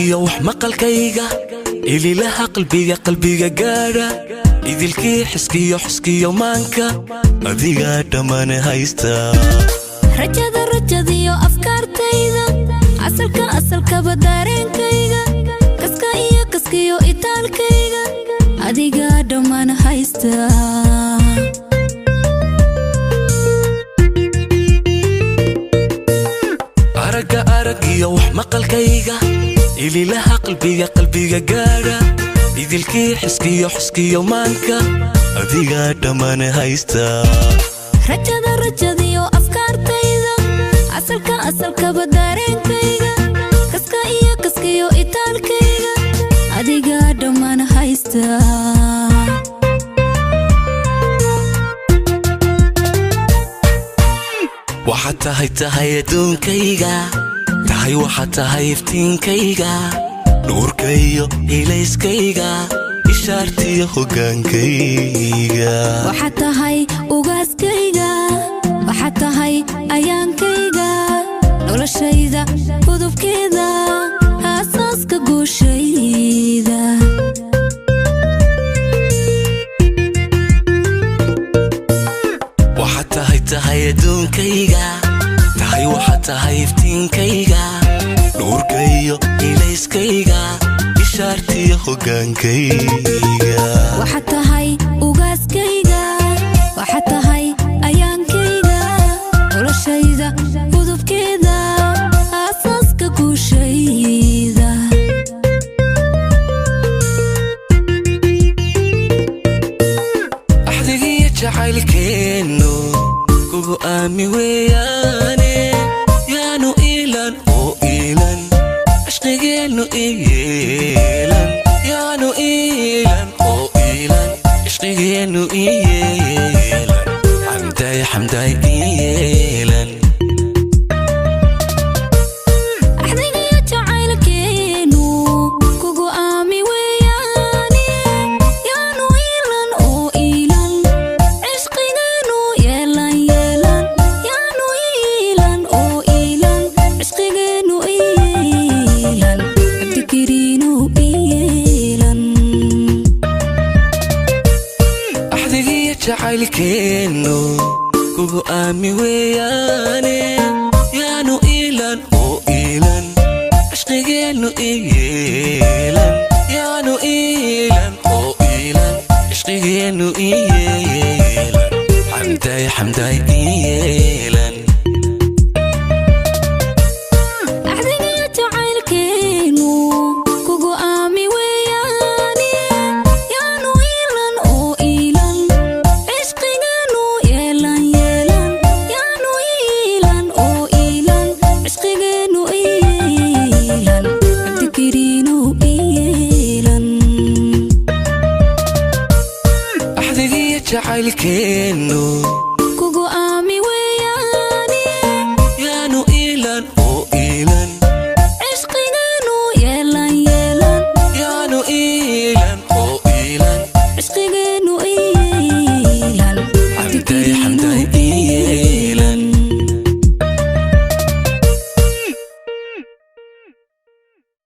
aragiyo wax maqalkayga ilaha qalbiga gaara idilkii xiskiyo maanka adiga dhamaan haysta rajadiyo afkaartayda asalka badareenkayga kaskiyo itaalkayga adiga dhamaan haysta aragiyo wax maqalkayga ilaha qalbiga gaara idilkii xiskiyo maanka adiga dhamaan haysta rajadiyo afkaartayda asalka badareenkayga kaskiyo itaalkayga adiga dhamaan haysta waxaad tahay adduunkayga waxaad tahay iftiinkayga nuurkayo ilayskayga ishaartiyo hogaankayga waxaad tahay ugaaskayga waxaad tahay ayaankayga noloshayda gudubkeeda aasaaska guushayda waxaad tahay adduunkayga waxaad tahay iftiinkayga nuurkayo ilayskayga ishaartiyo hogaankayga waxaad tahay ugaaskayga waxaad tahay ayaankayga noloshayda gudubkeeda aasaaska guushayda axdigiyo jacaylkeennu kugu aami weeyaane yaanu iilan oo iilan ishqigeennu iyeelan yaanu iilan oo iilan ishqigeennu iyeelan xamday iyeelan axdigiyo jacaylkeennu kugu aami weeyaane yaanu iilan oo iilan ishqigeennu yeelan yaanu iilan oo iilan ishqigeennu iyeelan abdikiriinu iyeelan axdigiyo jacaylkeennu kugu aami weeyaane yaanu iilan oo iilan ishqigeennu iyeelan yaanu iilan oo iilan ishqigeennu iyeelan xamday iyeelan axdigiyo jacaylkeennu kugu aami weeyaane yaanu iilan oo iilan ishqigeennu yeelan yaanu iilan oo iilan ishqigeennu iyeelan abdikiriinu iyeelan axdigiyo jacaylkeennu